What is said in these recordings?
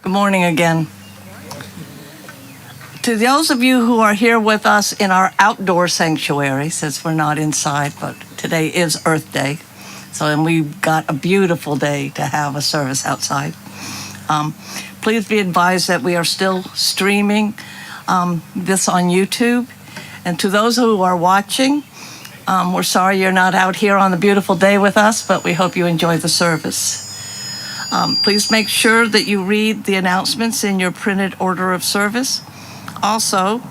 Good morning again. To those of you who are here with us in our outdoor sanctuary, since we're not inside, but today is Earth Day, and we've got a beautiful day to have a service outside. Please be advised that we are still streaming this on YouTube. And to those who are watching, we're sorry you're not out here on the beautiful day with us, but we hope you enjoy the service. Please make sure that you read the announcements in your printed order of service. Also,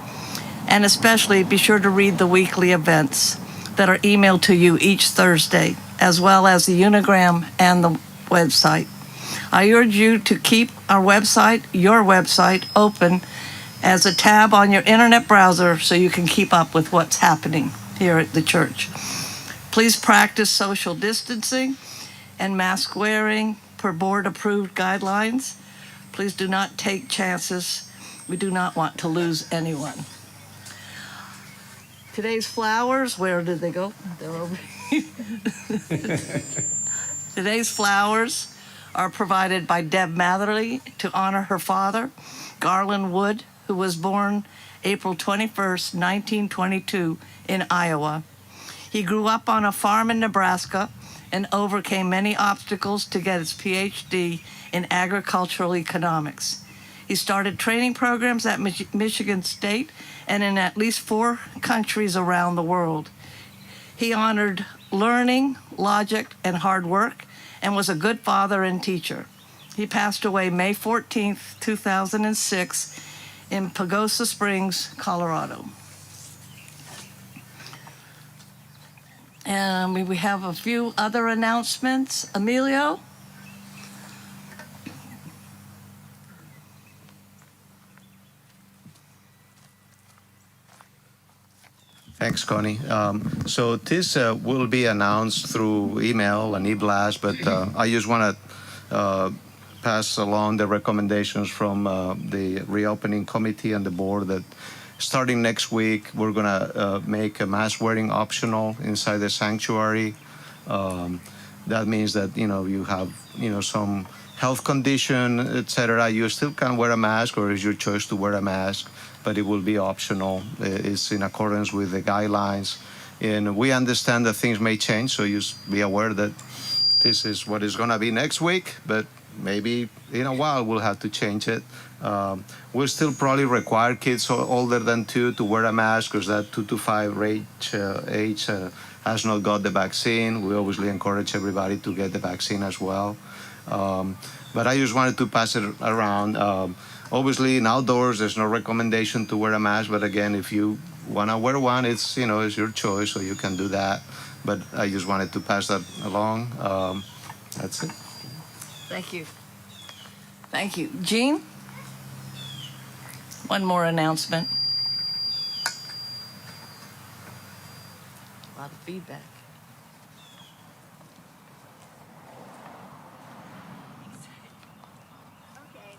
and especially, be sure to read the weekly events that are emailed to you each Thursday, as well as the Unigram and the website. I urge you to keep our website, your website, open as a tab on your internet browser so you can keep up with what's happening here at the church. Please practice social distancing and mask wearing per board-approved guidelines. Please do not take chances. We do not want to lose anyone. Today's flowers, where did they go? They're over here. Today's flowers are provided by Deb Matherly to honor her father, Garland Wood, who was born April 21st, 1922 in Iowa. He grew up on a farm in Nebraska and overcame many obstacles to get his PhD in agricultural economics. He started training programs at Michigan State and in at least 4 countries around the world. He honored learning, logic, and hard work, and was a good father and teacher. He passed away May 14th, 2006 in Pagosa Springs, Colorado. And we have a few other announcements. Emilio? Thanks, Connie. So this will be announced through email and e-blast, but I just want to pass along the recommendations from the reopening committee and the board that starting next week, we're going to make a mask wearing optional inside the sanctuary. That means that, you have, some health condition, etc. You still can wear a mask, or it's your choice to wear a mask, but it will be optional. It's in accordance with the guidelines. And we understand that things may change, so you be aware that this is what is going to be next week, but maybe in a while we'll have to change it. We'll still probably require kids older than 2 to wear a mask, because that 2 to 5 age has not got the vaccine. We obviously encourage everybody to get the vaccine as well. But I just wanted to pass it around. Obviously, in outdoors, there's no recommendation to wear a mask. But again, if you want to wear one, it's your choice, so you can do that. But I just wanted to pass that along. That's it. Thank you. Thank you. Jean? One more announcement. A lot of feedback. Okay.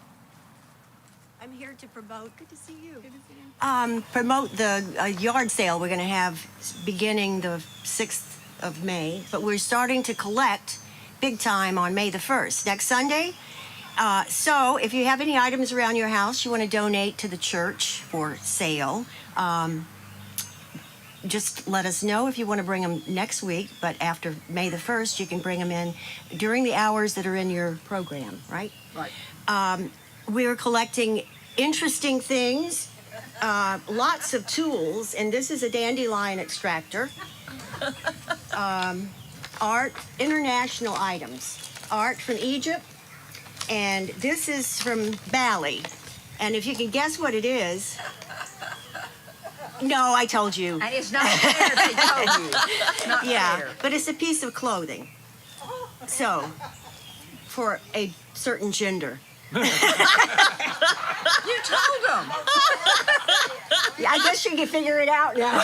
I'm here to promote. Good to see you. Good to see you. Promote the yard sale we're going to have beginning the 6th of May, but we're starting to collect big time on May the 1st, next Sunday. So if you have any items around your house you want to donate to the church for sale, just let us know if you want to bring them next week. But after May the 1st, you can bring them in during the hours that are in your program, right? Right. We're collecting interesting things, lots of tools, and this is a dandelion extractor. Art, international items, art from Egypt, and this is from Bali. And if you can guess what it is, no, I told you. And it's not fair, they told you. It's not fair. But it's a piece of clothing. So, for a certain gender. You told them. I guess you can figure it out now.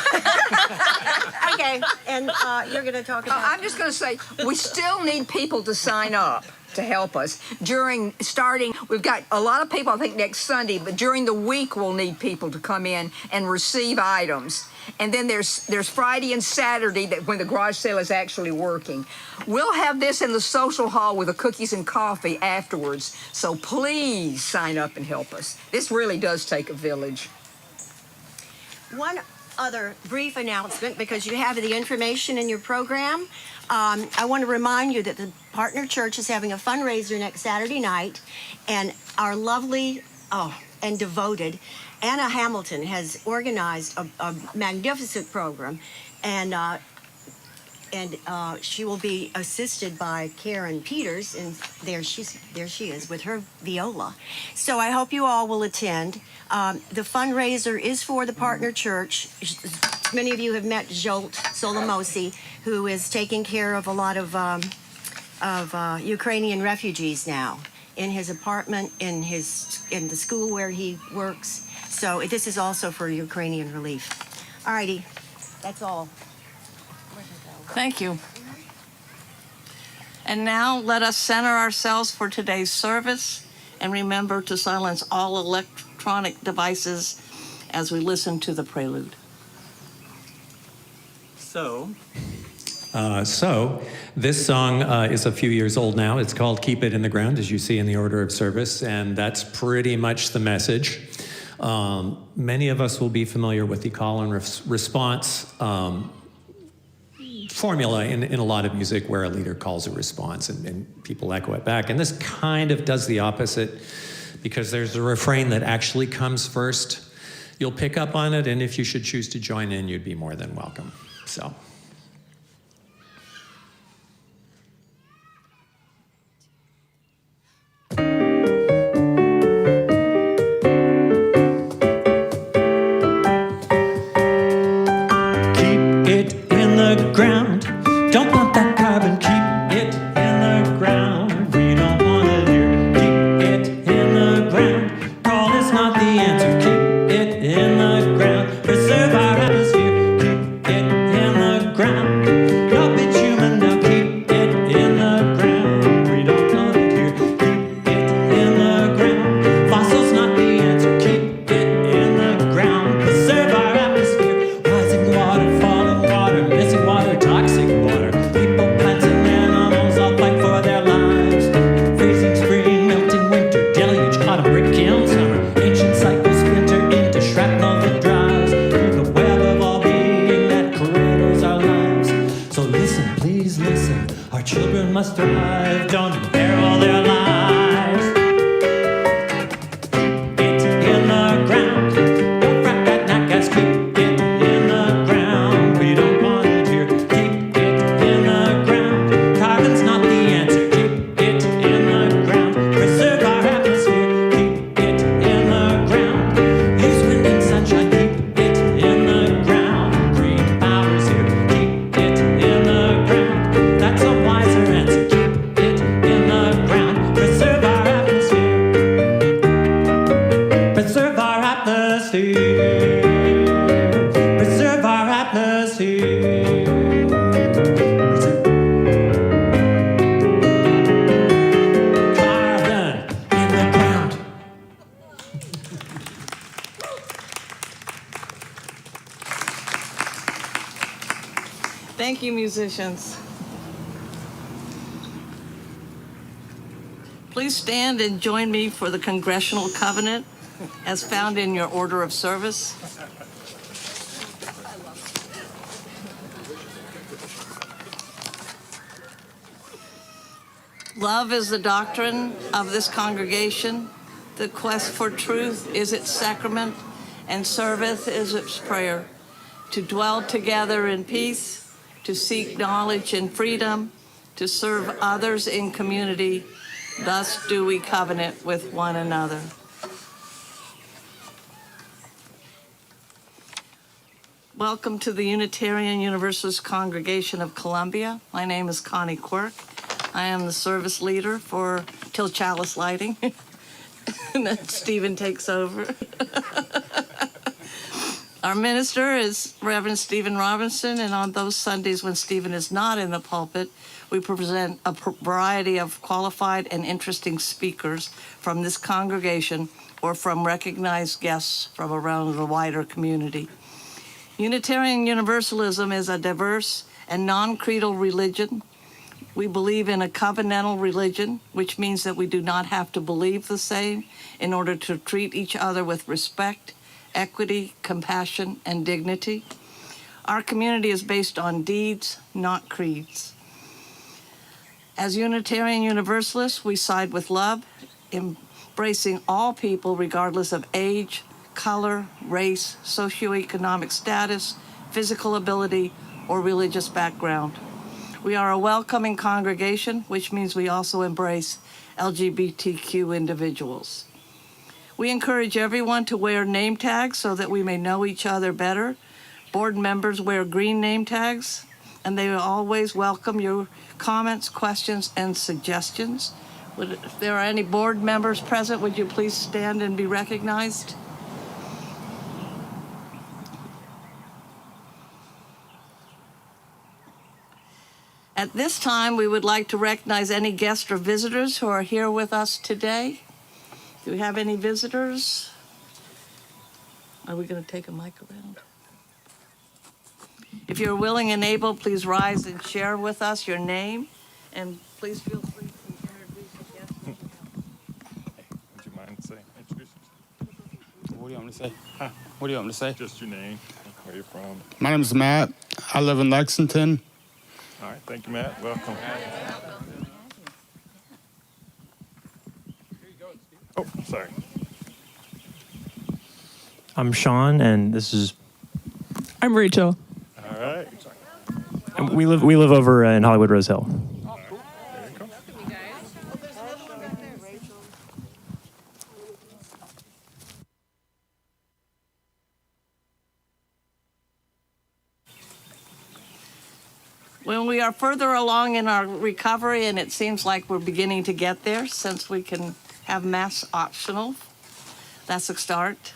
Okay, and you're going to talk about... I'm just going to say, we still need people to sign up. to help us. We've got a lot of people, I think, next Sunday, but during the week we'll need people to come in and receive items. And then there's Friday and Saturday when the garage sale is actually working. We'll have this in the social hall with the cookies and coffee afterwards. So please sign up and help us. This really does take a village. One other brief announcement, because you have the information in your program. I want to remind you that the Partner Church is having a fundraiser next Saturday night, and our lovely and devoted Anna Hamilton has organized a magnificent program, and she will be assisted by Karen Peters, and there she is with her viola. So I hope you all will attend. The fundraiser is for the Partner Church. Many of you have met Jolt Solomosi, who is taking care of a lot of Ukrainian refugees now in his apartment, in the school where he works. So this is also for Ukrainian relief. All righty, that's all. Thank you. And now let us center ourselves for today's service and remember to silence all electronic devices as we listen to the prelude. So this song is a few years old now. It's called Keep It in the Ground, as you see in the order of service, and that's pretty much the message. Many of us will be familiar with the call and response formula in a lot of music, where a leader calls a response and people echo it back. And this kind of does the opposite, because there's a refrain that actually comes first. You'll pick up on it, and if you should choose to join in, you'd be more than welcome. So. Thank you, musicians. Please stand and join me for the Congressional Covenant as found in your order of service. Love is the doctrine of this congregation. The quest for truth is its sacrament, and service is its prayer. To dwell together in peace, to seek knowledge and freedom, to serve others in community. Thus do we covenant with one another. Welcome to the Unitarian Universalist Congregation of Columbia. My name is Connie Quirk. I am the service leader for Till Chalice Lighting. And then Stephen takes over. Our minister is Reverend Stephen Robinson, and on those Sundays when Stephen is not in the pulpit, we present a variety of qualified and interesting speakers from this congregation or from recognized guests from around the wider community. Unitarian Universalism is a diverse and non-creedal religion. We believe in a covenantal religion, which means that we do not have to believe the same in order to treat each other with respect, equity, compassion, and dignity. Our community is based on deeds, not creeds. As Unitarian Universalists, we side with love, embracing all people regardless of age, color, race, socioeconomic status, physical ability, or religious background. We are a welcoming congregation, which means we also embrace LGBTQ individuals. We encourage everyone to wear name tags so that we may know each other better. Board members wear green name tags, and they always welcome your comments, questions, and suggestions. If there are any board members present, would you please stand and be recognized? At this time, we would like to recognize any guests or visitors who are here with us today. Do we have any visitors? Are we going to take a mic around? If you're willing and able, please rise and share with us your name, and please feel free to introduce the guests. Would you mind introducing yourself? What do you want me to say? What do you want me to say? Just your name, where you're from. My name is Matt. I live in Lexington. All right, thank you, Matt. Welcome. Oh, sorry. I'm Sean, and this is. I'm Rachel. All right. And we live over in Hollywood Rose Hill. There you go. When we are further along in our recovery, and it seems like we're beginning to get there since we can have masks optional, that's a start.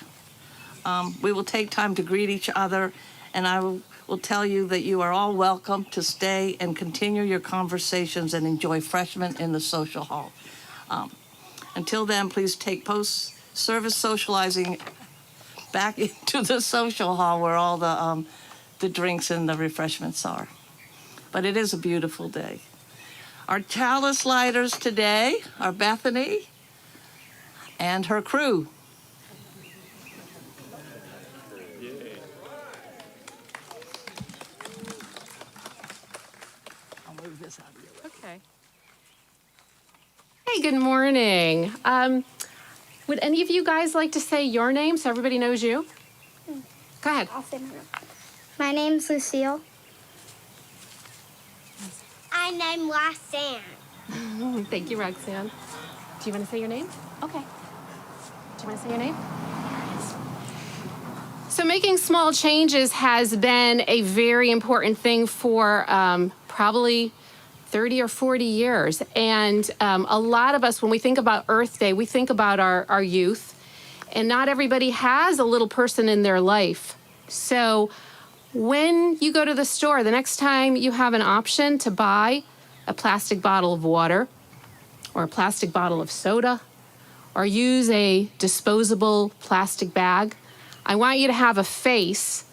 We will take time to greet each other, and I will tell you that you are all welcome to stay and continue your conversations and enjoy refreshment in the social hall. Until then, please take post-service socializing back into the social hall where all the drinks and the refreshments are. But it is a beautiful day. Our chalice lighters today are Bethany and her crew. I'll move this out of your way. Okay. Hey, good morning. Would any of you guys like to say your name so everybody knows you? Go ahead. I'll say my name. My name's Lucille. My name's Roxanne. Thank you, Roxanne. Do you want to say your name? Okay. Do you want to say your name? So making small changes has been a very important thing for probably 30 or 40 years. And a lot of us, when we think about Earth Day, we think about our youth. And not everybody has a little person in their life. So when you go to the store, the next time you have an option to buy a plastic bottle of water or a plastic bottle of soda or use a disposable plastic bag, I want you to have a face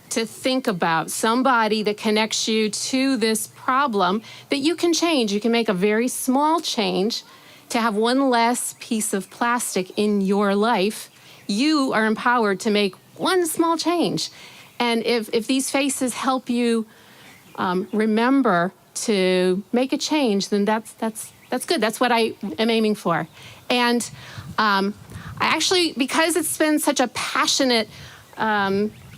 to think about, somebody that connects you to this problem that you can change. You can make a very small change to have one less piece of plastic in your life. You are empowered to make one small change. And if these faces help you remember to make a change, then that's good. That's what I am aiming for. And I actually, because it's been such a passionate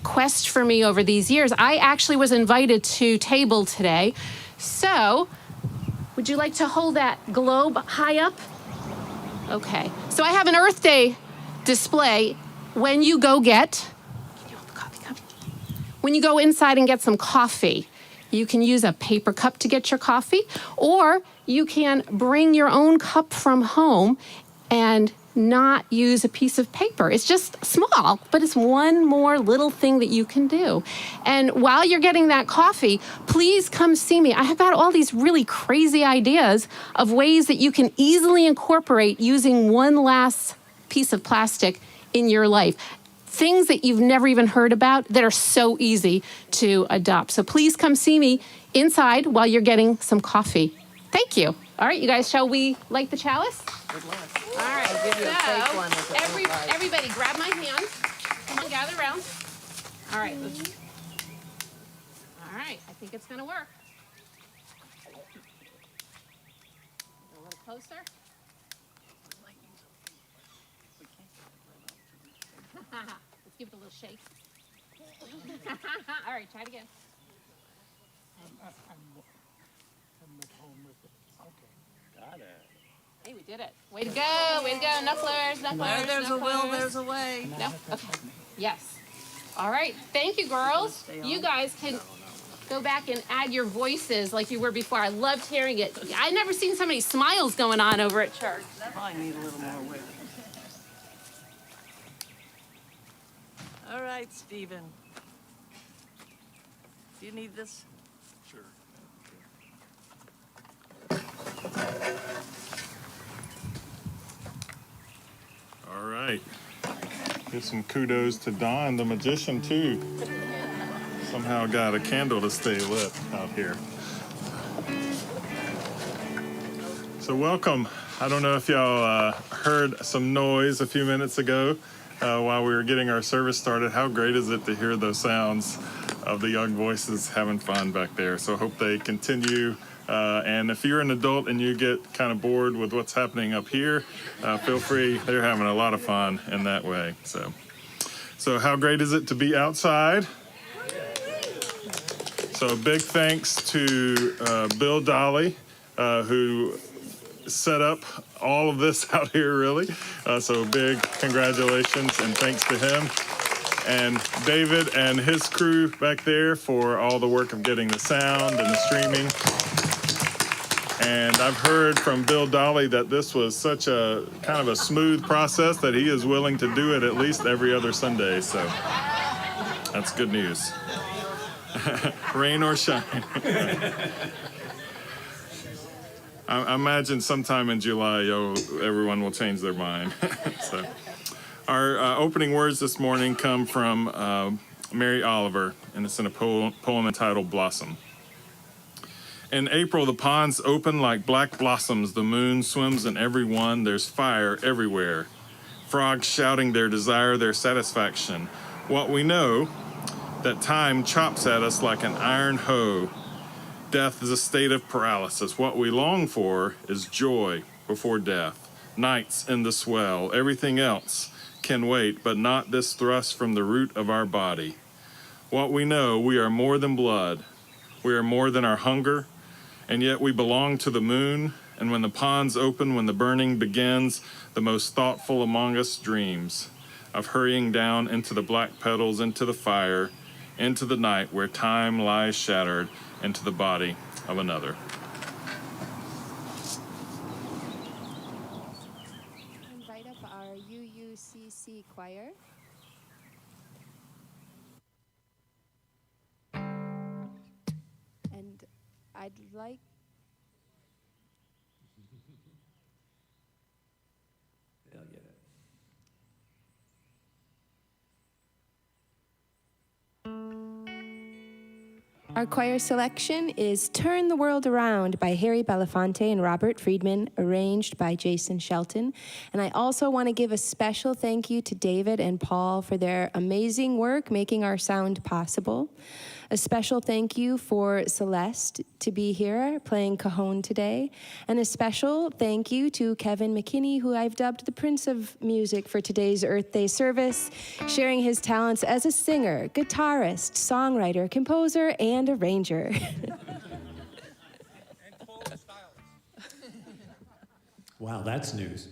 quest for me over these years, I actually was invited to table today. So, would you like to hold that globe high up? Okay. So I have an Earth Day display. When you go get, can you hold the coffee cup? When you go inside and get some coffee, you can use a paper cup to get your coffee, or you can bring your own cup from home and not use a piece of paper. It's just small, but it's one more little thing that you can do. And while you're getting that coffee, please come see me. I have got all these really crazy ideas of ways that you can easily incorporate using one last piece of plastic in your life. Things that you've never even heard about that are so easy to adopt. So please come see me inside while you're getting some coffee. Thank you. All right, you guys, shall we light the chalice? Good luck. All right, so everybody grab my hand. Come on, gather around. All right. All right, I think it's gonna work. A little closer. Let's give it a little shake. All right, try it again. Hey, we did it. Way to go, knucklers. Where there's a will, there's a way. No? Okay. Yes. All right, thank you, girls. You guys can go back and add your voices like you were before. I loved hearing it. I've never seen so many smiles going on over at church. I need a little more weight. All right, Stephen. Do you need this? Sure. All right. Give some kudos to Don, the magician, too. Somehow got a candle to stay lit out here. So welcome. I don't know if y'all heard some noise a few minutes ago while we were getting our service started. How great is it to hear those sounds of the young voices having fun back there? So hope they continue. And if you're an adult and you get kind of bored with what's happening up here, feel free. They're having a lot of fun in that way. So how great is it to be outside? So a big thanks to Bill Dolly, who set up all of this out here, really. So big congratulations and thanks to him. And David and his crew back there for all the work of getting the sound and the streaming. And I've heard from Bill Dolly that this was such a kind of a smooth process that he is willing to do it at least every other Sunday. So that's good news. Rain or shine. I imagine sometime in July, everyone will change their mind. So, our opening words this morning come from Mary Oliver, and it's in a poem entitled Blossom. In April, the ponds open like black blossoms. The moon swims in every one. There's fire everywhere. Frogs shouting their desire, their satisfaction. What we know, that time chops at us like an iron hoe. Death is a state of paralysis. What we long for is joy before death. Nights in the swell. Everything else can wait, but not this thrust from the root of our body. What we know, we are more than blood. We are more than our hunger. And yet we belong to the moon, and when the ponds open, when the burning begins, the most thoughtful among us dreams of hurrying down into the black petals, into the fire, into the night where time lies shattered into the body of another. Invite up our UUCC choir. And I'd like They'll get it. Our choir selection is Turn the World Around by Harry Belafonte and Robert Friedman, arranged by Jason Shelton. And I also want to give a special thank you to David and Paul for their amazing work making our sound possible. A special thank you for Celeste to be here playing cajon today. And a special thank you to Kevin McKinney, who I've dubbed the Prince of Music for today's Earth Day service, sharing his talents as a singer, guitarist, songwriter, composer, and arranger. Wow, that's news.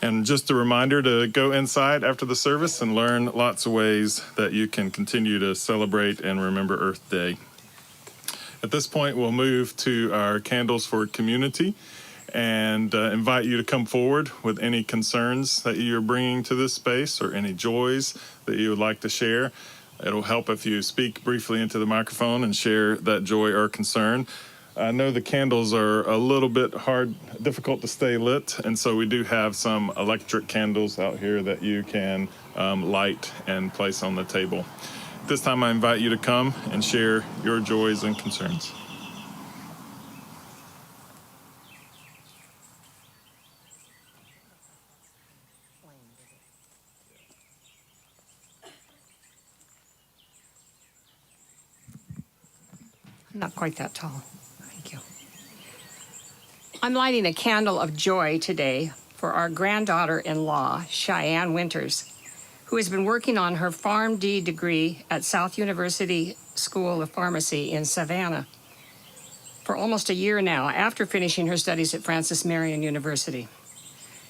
And just a reminder to go inside after the service and learn lots of ways that you can continue to celebrate and remember Earth Day. At this point, we'll move to our Candles for Community and invite you to come forward with any concerns that you're bringing to this space or any joys that you would like to share. It'll help if you speak briefly into the microphone and share that joy or concern. I know the candles are a little bit difficult to stay lit, and so we do have some electric candles out here that you can light and place on the table. This time I invite you to come and share your joys and concerns. Not quite that tall. Thank you. I'm lighting a candle of joy today for our granddaughter-in-law, Cheyenne Winters, who has been working on her PharmD degree at South University School of Pharmacy in Savannah for almost a year now, after finishing her studies at Francis Marion University.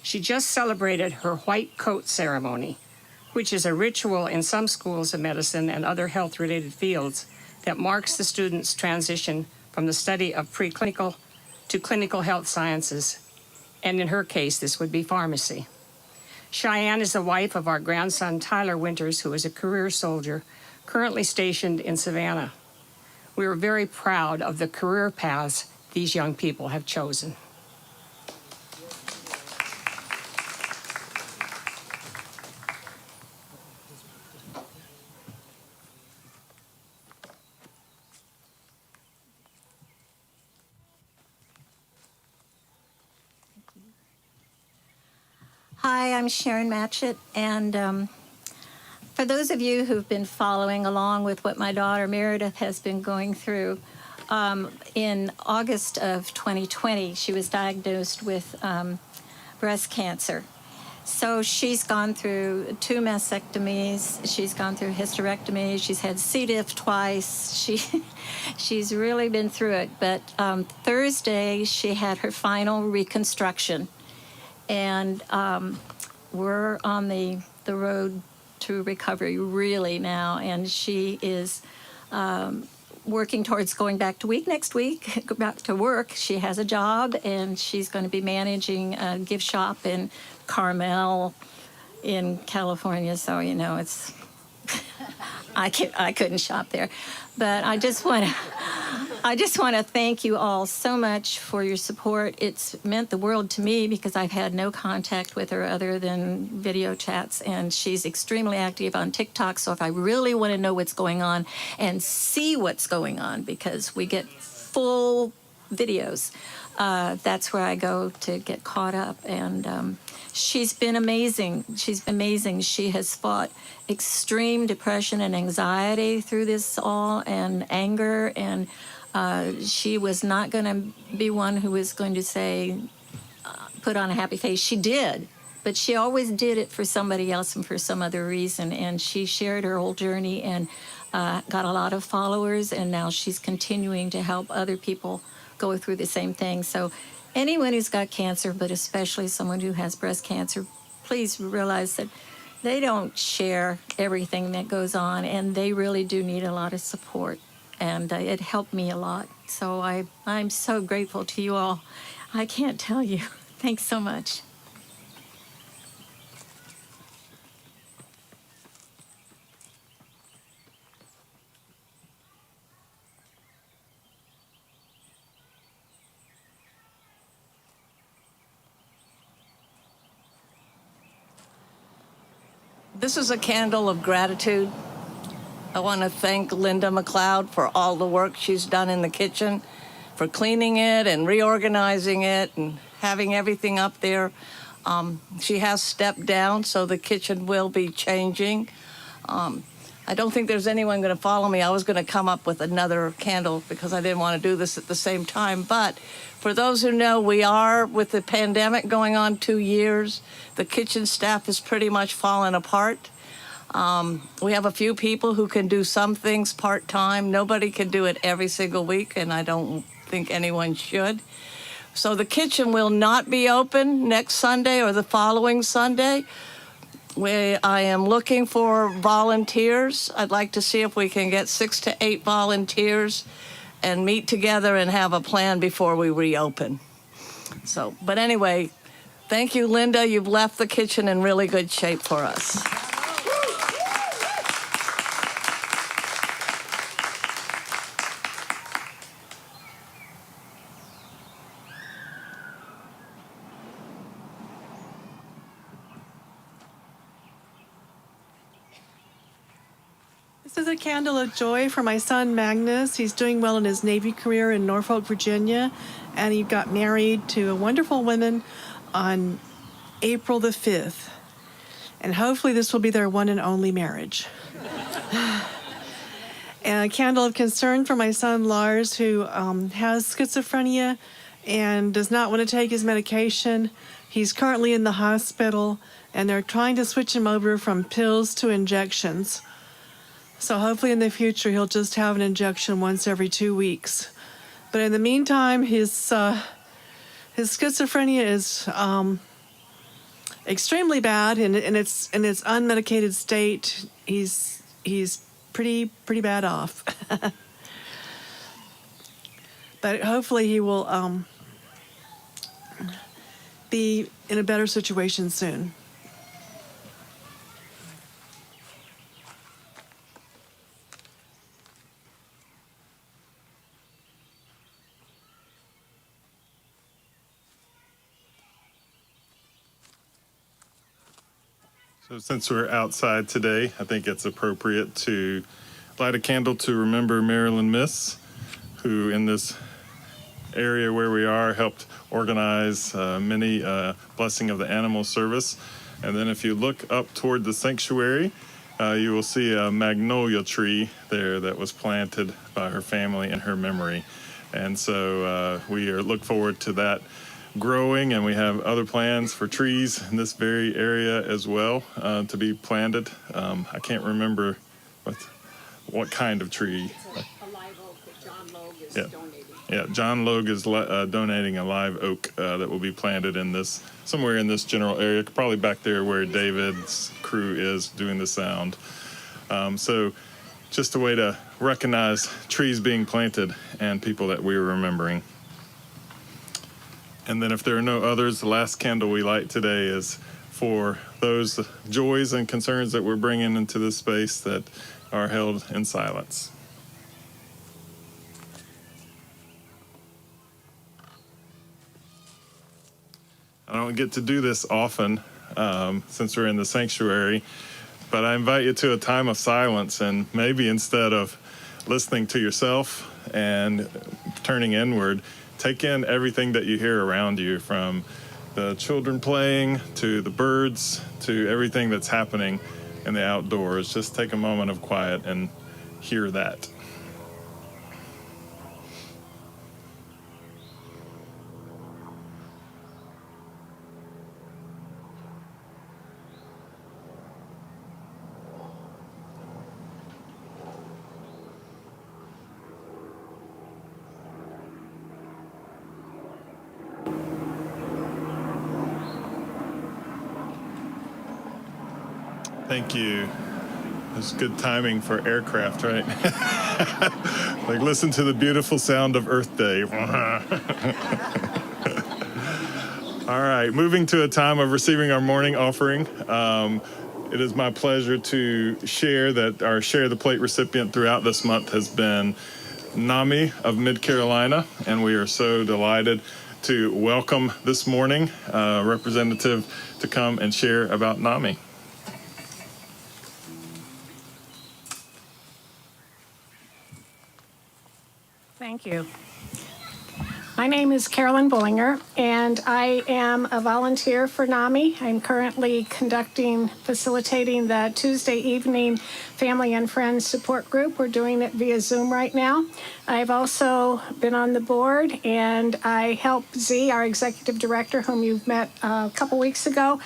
She just celebrated her white coat ceremony, which is a ritual in some schools of medicine and other health-related fields that marks the student's transition from the study of preclinical to clinical health sciences, and in her case, this would be pharmacy. Cheyenne is the wife of our grandson, Tyler Winters, who is a career soldier, currently stationed in Savannah. We are very proud of the career paths these young people have chosen. Hi, I'm Sharon Matchett, and for those of you who've been following along with what my daughter Meredith has been going through, in August of 2020, she was diagnosed with breast cancer. So she's gone through 2 mastectomies, she's gone through hysterectomy, she's had C. diff twice, she's really been through it. But Thursday, she had her final reconstruction. And we're on the road to recovery really now, and she is working towards going back to next week, go back to work. She has a job, and she's going to be managing a gift shop in Carmel in California. So, you know, it's I couldn't shop there. But I just want to thank you all so much for your support. It's meant the world to me because I've had no contact with her other than video chats, and she's extremely active on TikTok. So if I really want to know what's going on and see what's going on, because we get full videos, that's where I go to get caught up. And she's been amazing. She's been amazing. She has fought extreme depression and anxiety through this all, and anger, and she was not going to be one who was going to say, put on a happy face. She did, but she always did it for somebody else and for some other reason. And she shared her whole journey and got a lot of followers, and now she's continuing to help other people go through the same thing. So anyone who's got cancer, but especially someone who has breast cancer, please realize that they don't share everything that goes on, and they really do need a lot of support. And it helped me a lot. So I'm so grateful to you all. I can't tell you. Thanks so much. This is a candle of gratitude. I want to thank Linda McLeod for all the work she's done in the kitchen, for cleaning it and reorganizing it and having everything up there. She has stepped down, so the kitchen will be changing. I don't think there's anyone going to follow me. I was going to come up with another candle because I didn't want to do this at the same time. But for those who know, we are, with the pandemic going on 2 years, the kitchen staff is pretty much fallen apart. We have a few people who can do some things part-time. Nobody can do it every single week, and I don't think anyone should. So the kitchen will not be open next Sunday or the following Sunday. I am looking for volunteers. I'd like to see if we can get 6 to 8 volunteers and meet together and have a plan before we reopen. So, but anyway, thank you, Linda. You've left the kitchen in really good shape for us. This is a candle of joy for my son Magnus. He's doing well in his Navy career in Norfolk, Virginia, and he got married to a wonderful woman on April the 5th. And hopefully this will be their one and only marriage. And a candle of concern for my son Lars, who has schizophrenia and does not want to take his medication. He's currently in the hospital, and they're trying to switch him over from pills to injections. So hopefully in the future he'll just have an injection once every 2 weeks. But in the meantime, his schizophrenia is extremely bad, and in its unmedicated state, he's pretty bad off. But hopefully he will be in a better situation soon. So since we're outside today, I think it's appropriate to light a candle to remember Marilyn Miss, who in this area where we are helped organize many Blessing of the Animal service. And then if you look up toward the sanctuary, you will see a magnolia tree there that was planted by her family in her memory. And so we look forward to that growing, and we have other plans for trees in this very area as well to be planted. I can't remember what kind of tree. It's a live oak that John Logue is donating. Yeah, John Logue is donating a live oak that will be planted in this, somewhere in this general area, probably back there where David's crew is doing the sound. So just a way to recognize trees being planted and people that we are remembering. And then if there are no others, the last candle we light today is for those joys and concerns that we're bringing into this space that are held in silence. I don't get to do this often since we're in the sanctuary, but I invite you to a time of silence, and maybe instead of listening to yourself and turning inward, take in everything that you hear around you, from the children playing to the birds to everything that's happening in the outdoors. Just take a moment of quiet and hear that. Thank you. It's good timing for aircraft, right? Like, listen to the beautiful sound of Earth Day. All right, moving to a time of receiving our morning offering. It is my pleasure to share that our Share the Plate recipient throughout this month has been NAMI of Mid-Carolina, and we are so delighted to welcome this morning a representative to come and share about NAMI. Thank you. My name is Carolyn Bullinger, and I am a volunteer for NAMI. I'm currently facilitating the Tuesday evening Family and Friends support group. We're doing it via Zoom right now. I've also been on the board, and I help Z, our executive director, whom you've met a couple weeks ago.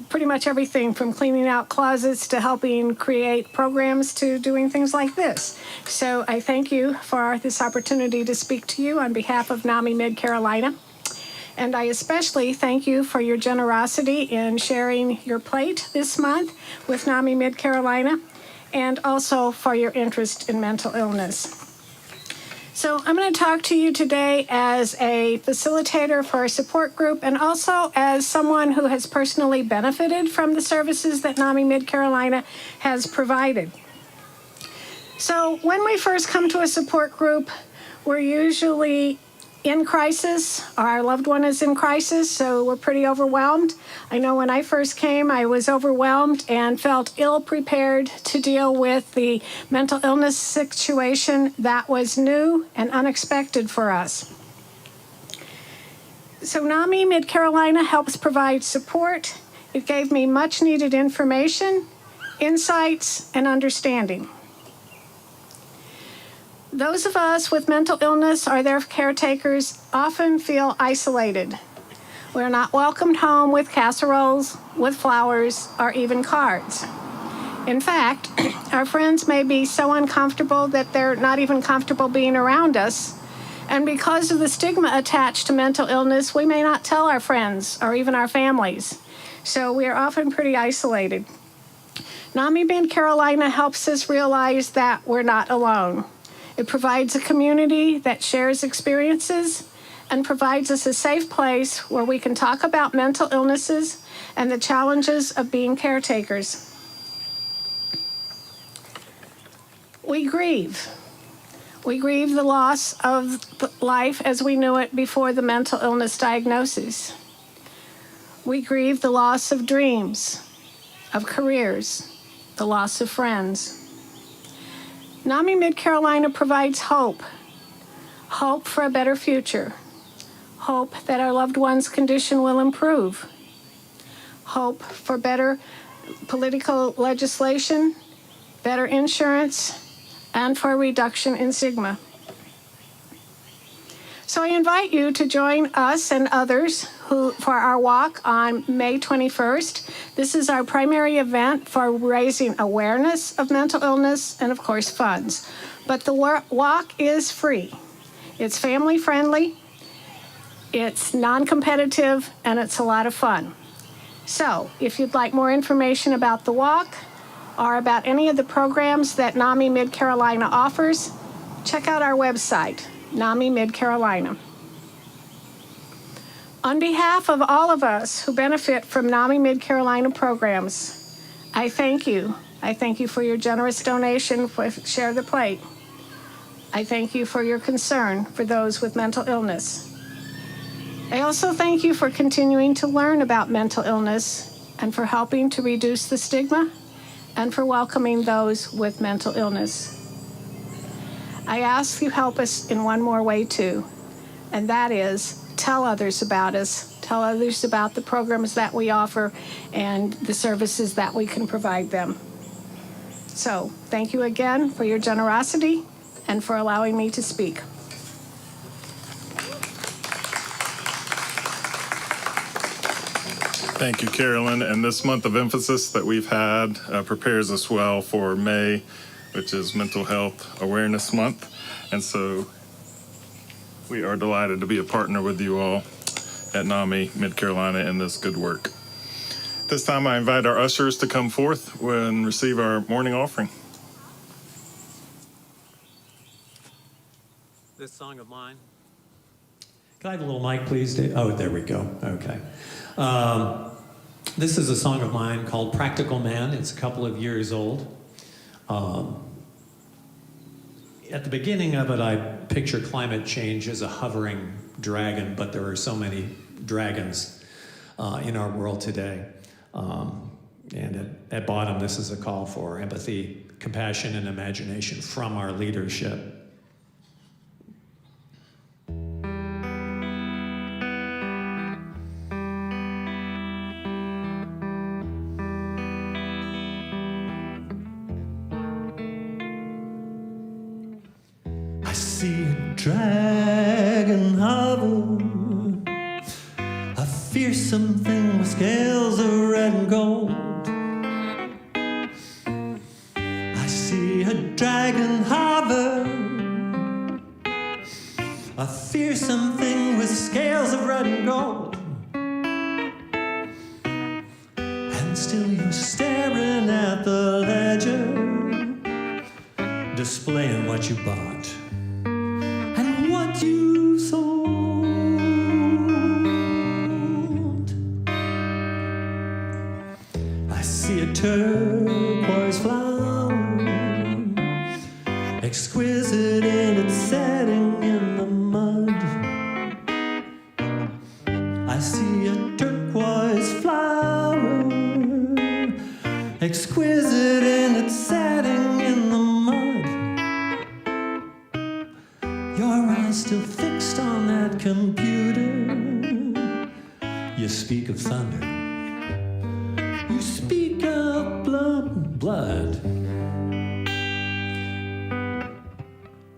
Pretty much everything from cleaning out closets to helping create programs to doing things like this. So I thank you for this opportunity to speak to you on behalf of NAMI Mid-Carolina. And I especially thank you for your generosity in sharing your plate this month with NAMI Mid-Carolina, and also for your interest in mental illness. So I'm going to talk to you today as a facilitator for a support group and also as someone who has personally benefited from the services that NAMI Mid-Carolina has provided. So when we first come to a support group, we're usually in crisis. Our loved one is in crisis, so we're pretty overwhelmed. I know when I first came, I was overwhelmed and felt ill-prepared to deal with the mental illness situation that was new and unexpected for us. So NAMI Mid-Carolina helps provide support. It gave me much-needed information, insights, and understanding. Those of us with mental illness or their caretakers often feel isolated. We're not welcomed home with casseroles, with flowers, or even cards. In fact, our friends may be so uncomfortable that they're not even comfortable being around us. And because of the stigma attached to mental illness, we may not tell our friends or even our families. So we are often pretty isolated. NAMI Mid-Carolina helps us realize that we're not alone. It provides a community that shares experiences and provides us a safe place where we can talk about mental illnesses and the challenges of being caretakers. We grieve. We grieve the loss of life as we knew it before the mental illness diagnosis. We grieve the loss of dreams, of careers, the loss of friends. NAMI Mid-Carolina provides hope for a better future, hope that our loved one's condition will improve, hope for better political legislation, better insurance, and for a reduction in stigma. So I invite you to join us and others for our walk on May 21st. This is our primary event for raising awareness of mental illness and, of course, funds. But the walk is free. It's family-friendly, it's non-competitive, and it's a lot of fun. So if you'd like more information about the walk or about any of the programs that NAMI Mid-Carolina offers, check out our website, NAMI Mid-Carolina. On behalf of all of us who benefit from NAMI Mid-Carolina programs, I thank you. I thank you for your generous donation for Share the Plate. I thank you for your concern for those with mental illness. I also thank you for continuing to learn about mental illness and for helping to reduce the stigma and for welcoming those with mental illness. I ask you help us in one more way too, and that is tell others about us, tell others about the programs that we offer and the services that we can provide them. So thank you again for your generosity and for allowing me to speak. Thank you, Carolyn. And this month of emphasis that we've had prepares us well for May, which is Mental Health Awareness Month. And so we are delighted to be a partner with you all at NAMI Mid-Carolina in this good work. This time I invite our ushers to come forth and receive our morning offering. This song of mine. Can I have a little mic, please? Oh, there we go. Okay. This is a song of mine called Practical Man. It's a couple of years old. At the beginning of it, I picture climate change as a hovering dragon, but there are so many dragons in our world today. And at bottom, this is a call for empathy, compassion, and imagination from our leadership. I see a dragon hover, a fearsome thing with scales of red and gold. I see a dragon hover, a fearsome thing with scales of red and gold. and still you're staring at the ledger, displaying what you bought and what you sold. I see a turquoise flower, exquisite in its setting in the mud. I see a turquoise flower, exquisite in its setting in the mud. Your eyes still fixed on that computer. You speak of thunder, you speak of blood.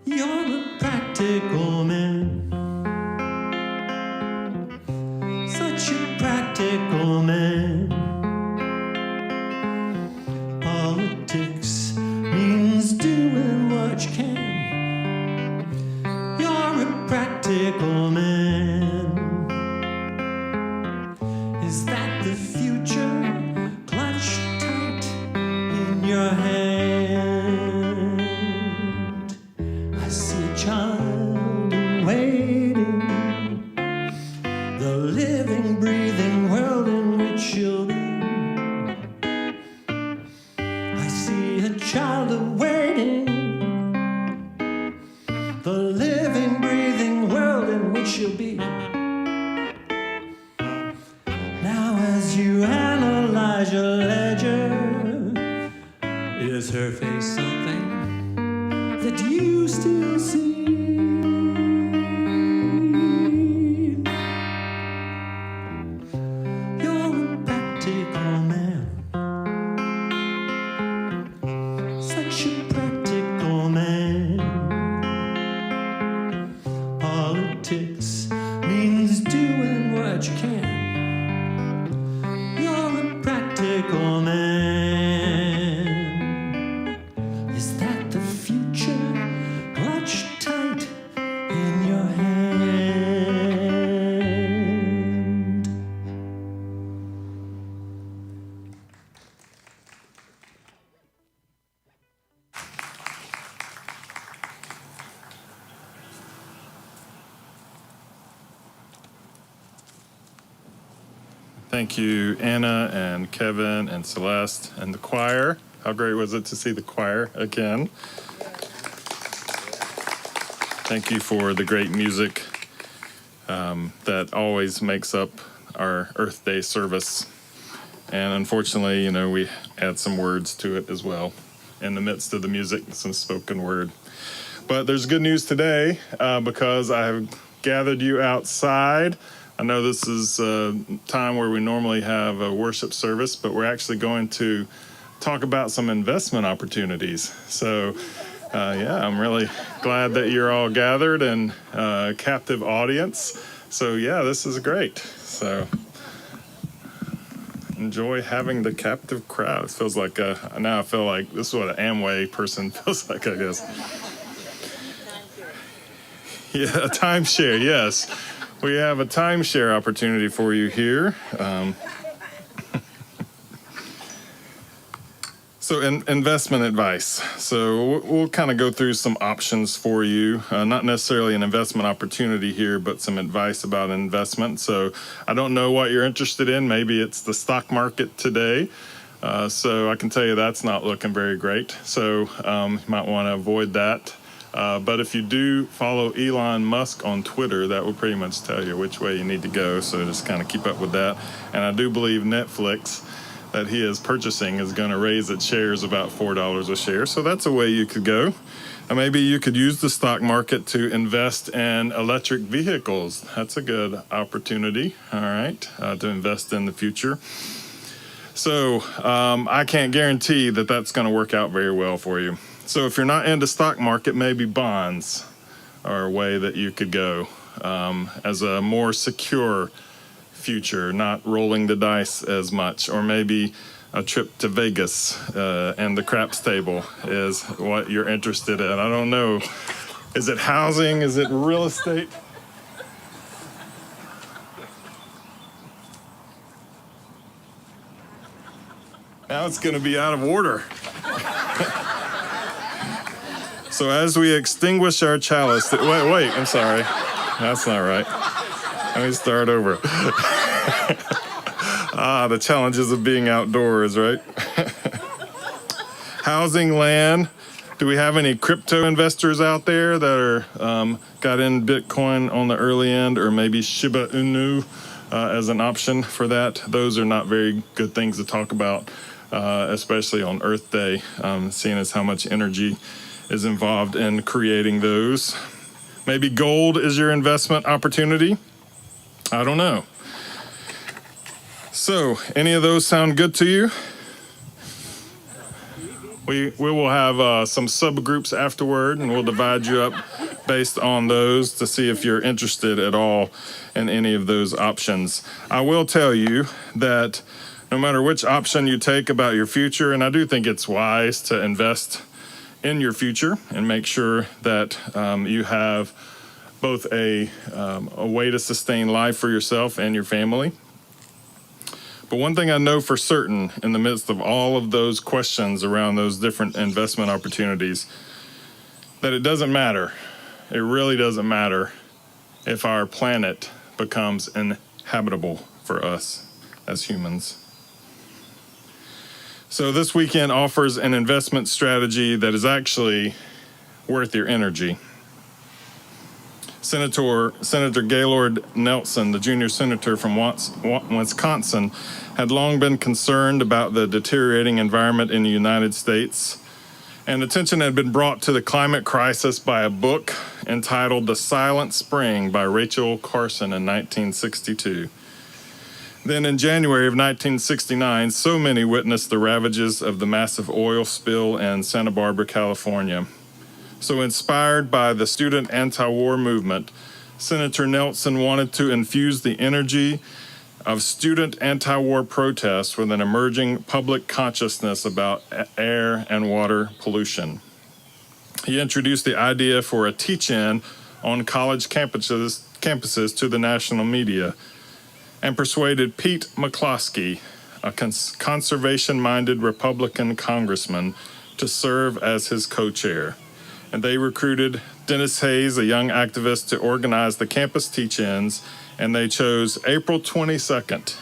You're a practical man, such a practical man. Politics means doing what you can. You're a practical man. Is that the future? Clutch tight in your hand. I see a child waiting, the living, breathing world in which she'll be. I see a child awaiting, the living, breathing world in which she'll be. Now as you analyze your ledger, is her face something that you still see? You're a practical man, such a practical man. Politics means doing what you can. You're a practical man. Is that the future? Clutch tight in your hand. Thank you, Anna and Kevin and Celeste and the choir. How great was it to see the choir again? Thank you for the great music that always makes up our Earth Day service. And unfortunately, you know, we add some words to it as well in the midst of the music, some spoken word. But there's good news today because I have gathered you outside. I know this is a time where we normally have a worship service, but we're actually going to talk about some investment opportunities. So, yeah, I'm really glad that you're all gathered and captive audience. So, yeah, this is great. So, enjoy having the captive crowd. It feels like, now I feel like this is what an Amway person feels like, I guess. Yeah, a timeshare, yes. We have a timeshare opportunity for you here. So investment advice. So we'll kind of go through some options for you, not necessarily an investment opportunity here, but some advice about investment. So I don't know what you're interested in. Maybe it's the stock market today. So I can tell you that's not looking very great. So you might want to avoid that. But if you do follow Elon Musk on Twitter, that will pretty much tell you which way you need to go. So just kind of keep up with that. And I do believe Netflix that he is purchasing is going to raise its shares about $4 a share. So that's a way you could go. And maybe you could use the stock market to invest in electric vehicles. That's a good opportunity, all right, to invest in the future. So I can't guarantee that that's going to work out very well for you. So if you're not into stock market, maybe bonds are a way that you could go as a more secure future, not rolling the dice as much. Or maybe a trip to Vegas and the craps table is what you're interested in. I don't know. Is it housing? Is it real estate? Now it's going to be out of order. So as we extinguish our chalice, wait, I'm sorry. That's not right. Let me start over. The challenges of being outdoors, right? Housing, land. Do we have any crypto investors out there that are got in Bitcoin on the early end, or maybe Shiba Inu as an option for that? Those are not very good things to talk about, especially on Earth Day, seeing as how much energy is involved in creating those. Maybe gold is your investment opportunity. I don't know. So, any of those sound good to you? We will have some subgroups afterward, and we'll divide you up based on those to see if you're interested at all in any of those options. I will tell you that no matter which option you take about your future, and I do think it's wise to invest in your future and make sure that you have both a way to sustain life for yourself and your family. But one thing I know for certain in the midst of all of those questions around those different investment opportunities, that it doesn't matter. It really doesn't matter if our planet becomes inhabitable for us as humans. So this weekend offers an investment strategy that is actually worth your energy. Senator Gaylord Nelson, the junior senator from Wisconsin, had long been concerned about the deteriorating environment in the United States, and attention had been brought to the climate crisis by a book entitled The Silent Spring by Rachel Carson in 1962. Then in January of 1969, so many witnessed the ravages of the massive oil spill in Santa Barbara, California. So inspired by the student anti-war movement, Senator Nelson wanted to infuse the energy of student anti-war protests with an emerging public consciousness about air and water pollution. He introduced the idea for a teach-in on college campuses to the national media, and persuaded Pete McCloskey, a conservation-minded Republican congressman, to serve as his co-chair. And they recruited Dennis Hayes, a young activist, to organize the campus teach-ins, and they chose April 22nd,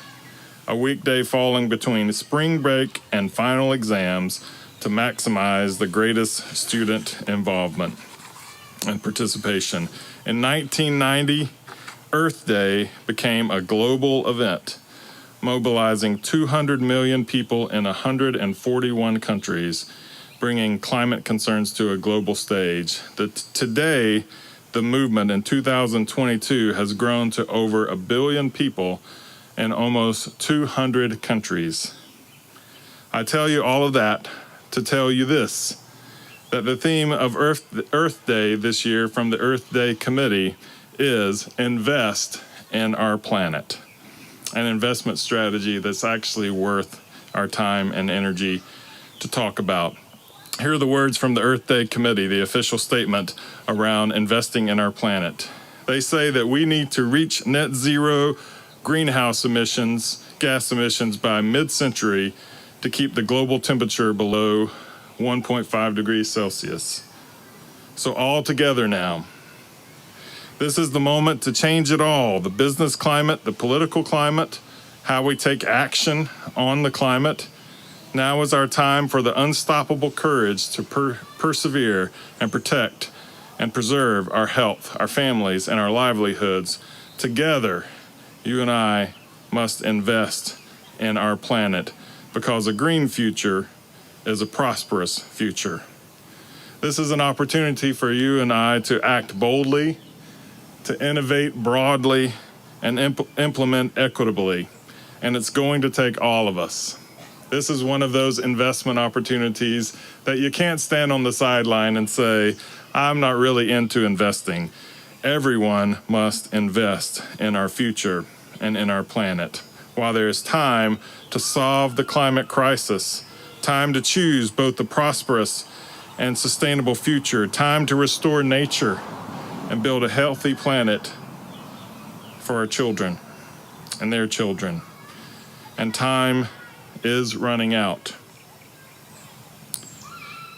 a weekday falling between spring break and final exams, to maximize the greatest student involvement and participation. In 1990, Earth Day became a global event, mobilizing 200 million people in 141 countries, bringing climate concerns to a global stage. Today, the movement in 2022 has grown to over 1 billion people in almost 200 countries. I tell you all of that to tell you this, that the theme of Earth Day this year from the Earth Day Committee is invest in our planet, an investment strategy that's actually worth our time and energy to talk about. Here are the words from the Earth Day Committee, the official statement around investing in our planet. They say that we need to reach net zero greenhouse gas emissions by mid-century to keep the global temperature below 1.5 degrees Celsius. So all together now. This is the moment to change it all, the business climate, the political climate, how we take action on the climate. Now is our time for the unstoppable courage to persevere and protect and preserve our health, our families, and our livelihoods. Together, you and I must invest in our planet, because a green future is a prosperous future. This is an opportunity for you and I to act boldly, to innovate broadly, and implement equitably. And it's going to take all of us. This is one of those investment opportunities that you can't stand on the sideline and say, I'm not really into investing. Everyone must invest in our future and in our planet. While there is time to solve the climate crisis, time to choose both the prosperous and sustainable future, time to restore nature and build a healthy planet for our children and their children. And time is running out.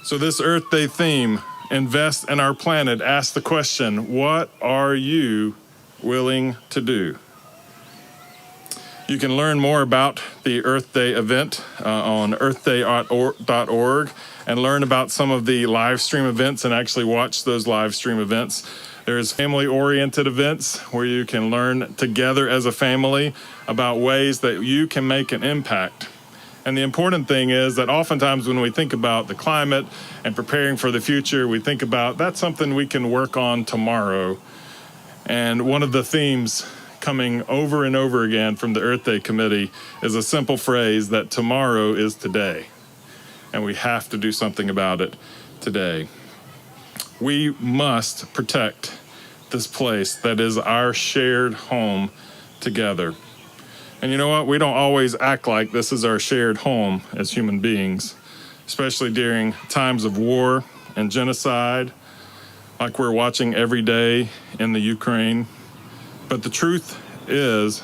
So this Earth Day theme, Invest in Our Planet, asks the question, what are you willing to do? You can learn more about the Earth Day event on earthday.org and learn about some of the live stream events and actually watch those live stream events. There's family-oriented events where you can learn together as a family about ways that you can make an impact. And the important thing is that oftentimes when we think about the climate and preparing for the future, we think about that's something we can work on tomorrow. And one of the themes coming over and over again from the Earth Day Committee is a simple phrase that tomorrow is today. And we have to do something about it today. We must protect this place that is our shared home together. And you know what? We don't always act like this is our shared home as human beings, especially during times of war and genocide, like we're watching every day in the Ukraine. But the truth is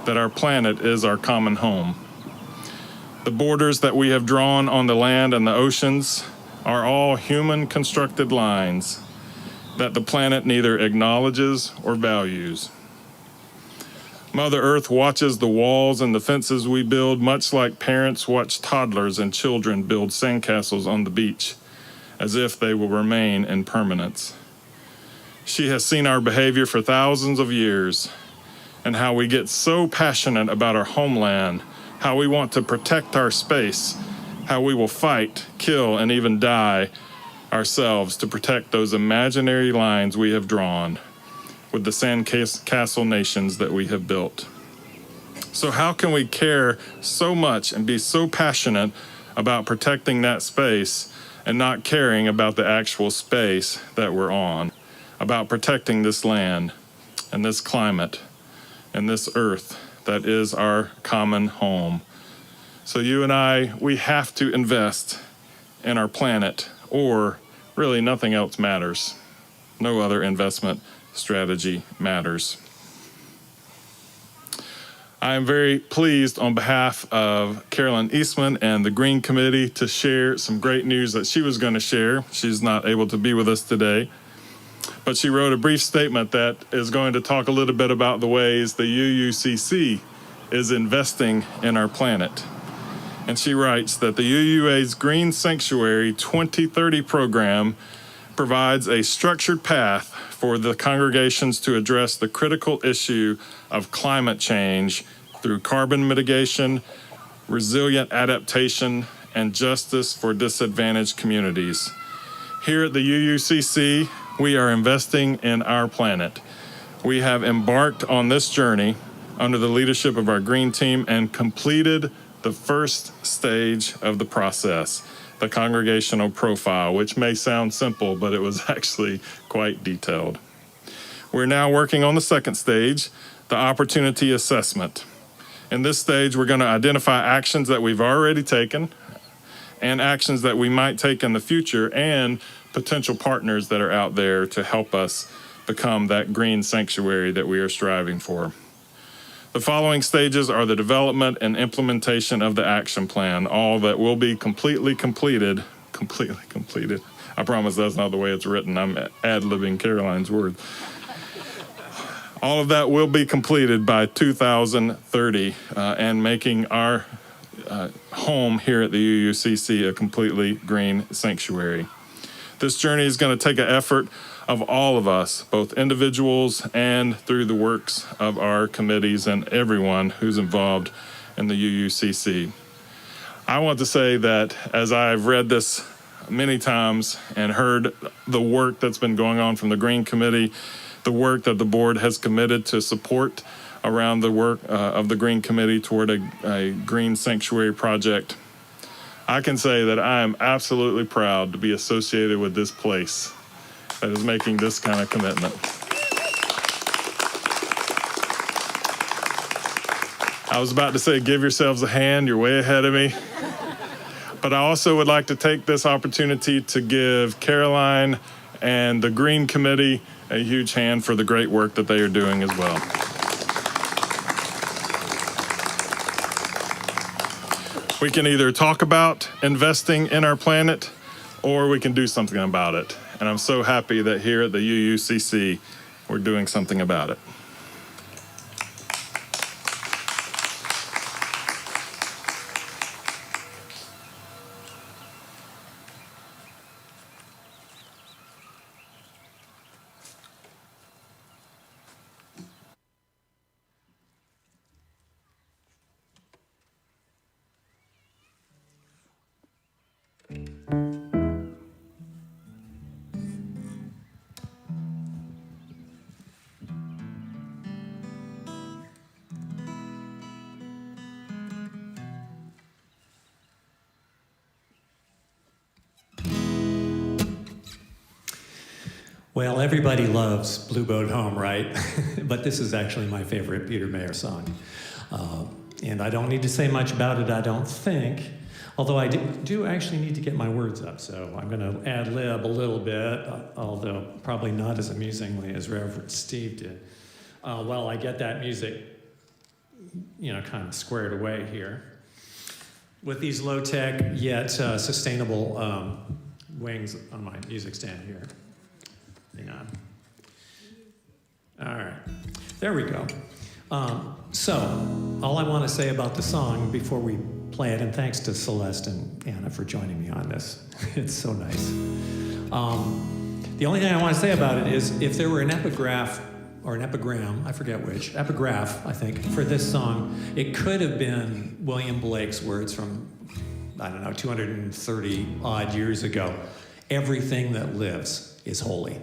that our planet is our common home. The borders that we have drawn on the land and the oceans are all human-constructed lines that the planet neither acknowledges or values. Mother Earth watches the walls and the fences we build, much like parents watch toddlers and children build sandcastles on the beach, as if they will remain in permanence. She has seen our behavior for thousands of years, and how we get so passionate about our homeland, how we want to protect our space, how we will fight, kill, and even die ourselves to protect those imaginary lines we have drawn with the sandcastle nations that we have built. So how can we care so much and be so passionate about protecting that space and not caring about the actual space that we're on, about protecting this land and this climate and this earth that is our common home? So you and I, we have to invest in our planet, or really nothing else matters. No other investment strategy matters. I am very pleased on behalf of Carolyn Eastman and the Green Committee to share some great news that she was going to share. She's not able to be with us today, but she wrote a brief statement that is going to talk a little bit about the ways the UUCC is investing in our planet. And she writes that the UUA's Green Sanctuary 2030 program provides a structured path for the congregations to address the critical issue of climate change through carbon mitigation, resilient adaptation, and justice for disadvantaged communities. Here at the UUCC, we are investing in our planet. We have embarked on this journey under the leadership of our Green team and completed the first stage of the process, the congregational profile, which may sound simple, but it was actually quite detailed. We're now working on the second stage, the opportunity assessment. In this stage, we're going to identify actions that we've already taken and actions that we might take in the future, and potential partners that are out there to help us become that green sanctuary that we are striving for. The following stages are the development and implementation of the action plan, all that will be completely completed. I promise that's not the way it's written. I'm ad-libbing Caroline's words. All of that will be completed by 2030 and making our home here at the UUCC a completely green sanctuary. This journey is going to take an effort of all of us, both individuals and through the works of our committees and everyone who's involved in the UUCC. I want to say that as I've read this many times and heard the work that's been going on from the Green Committee, the work that the board has committed to support around the work of the Green Committee toward a green sanctuary project, I can say that I am absolutely proud to be associated with this place that is making this kind of commitment. I was about to say, give yourselves a hand, you're way ahead of me. But I also would like to take this opportunity to give Caroline and the Green Committee a huge hand for the great work that they are doing as well. We can either talk about investing in our planet, or we can do something about it. And I'm so happy that here at the UUCC, we're doing something about it. Well, everybody loves Blue Boat Home, right? But this is actually my favorite Peter Mayer song. And I don't need to say much about it, I don't think. Although I do actually need to get my words up, so I'm going to ad-lib a little bit, although probably not as amusingly as Reverend Steve did. While I get that music, kind of squared away here. With these low-tech yet sustainable wings on my music stand here. Hang on. All right, there we go. So, all I want to say about the song before we play it, and thanks to Celeste and Anna for joining me on this. It's so nice. The only thing I want to say about it is if there were an epigraph or an epigram, I forget which, epigraph, I think, for this song, it could have been William Blake's words from, 230 odd years ago. Everything that lives is holy.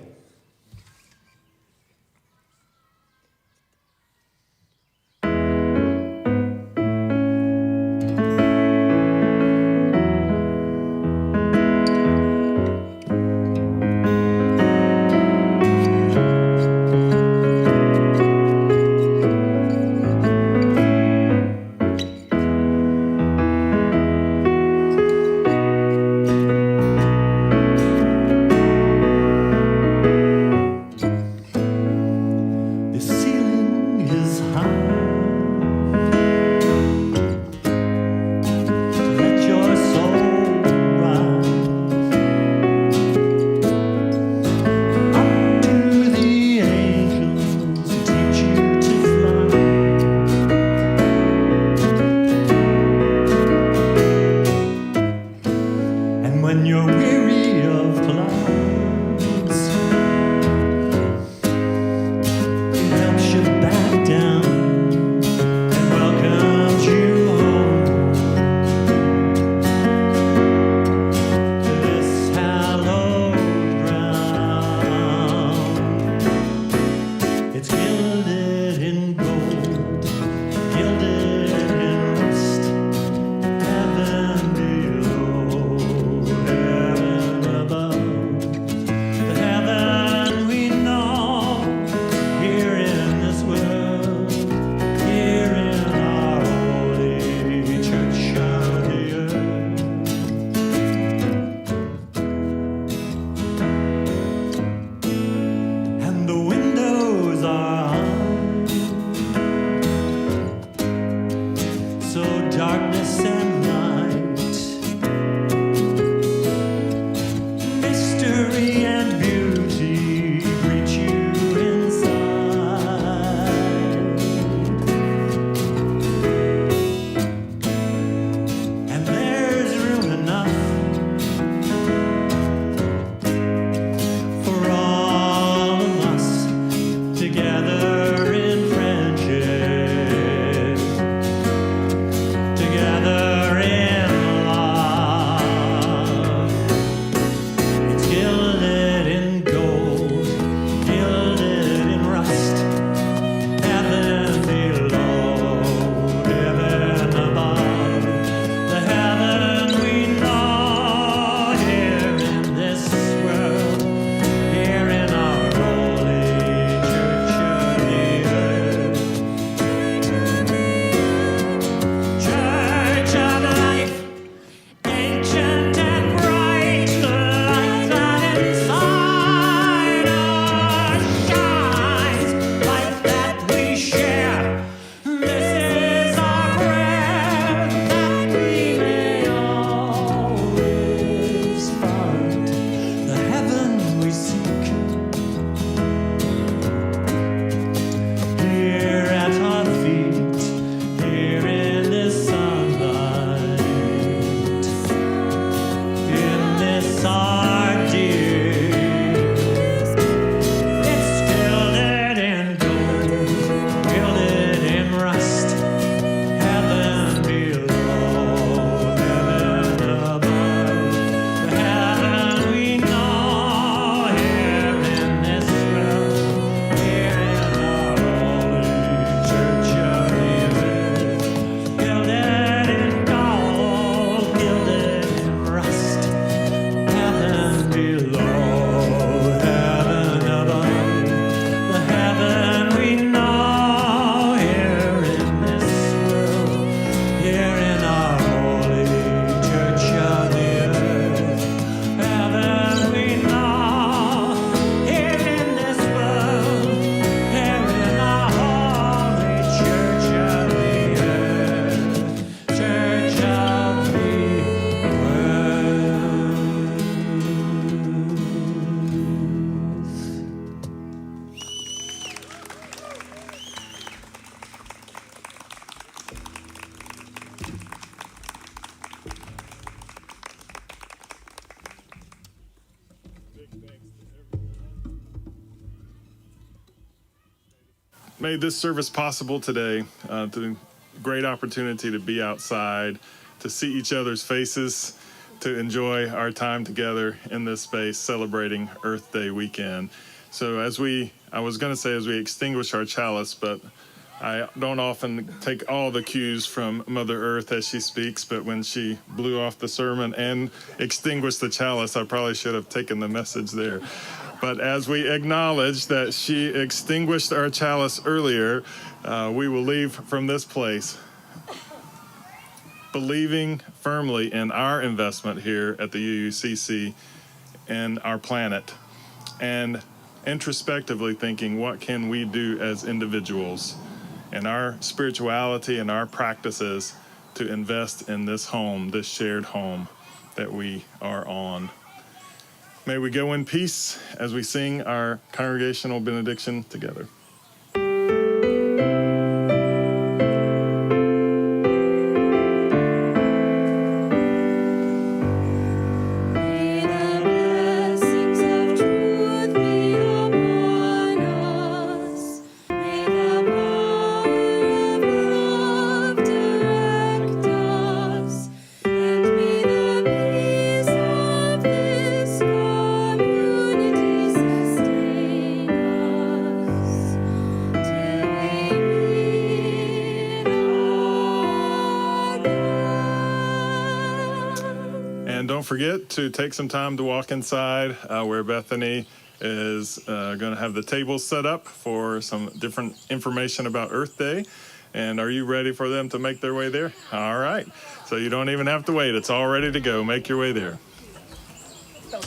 made this service possible today. The great opportunity to be outside, to see each other's faces, to enjoy our time together in this space celebrating Earth Day weekend. So as we extinguish our chalice, but I don't often take all the cues from Mother Earth as she speaks, but when she blew off the sermon and extinguished the chalice, I probably should have taken the message there. But as we acknowledge that she extinguished our chalice earlier, we will leave from this place believing firmly in our investment here at the UUCC and our planet, and introspectively thinking, what can we do as individuals in our spirituality and our practices to invest in this home, this shared home that we are on. May we go in peace as we sing our congregational benediction together. Don't forget to take some time to walk inside where Bethany is going to have the tables set up for some different information about Earth Day. And are you ready for them to make their way there? All right. So you don't even have to wait. It's all ready to go. Make your way there. So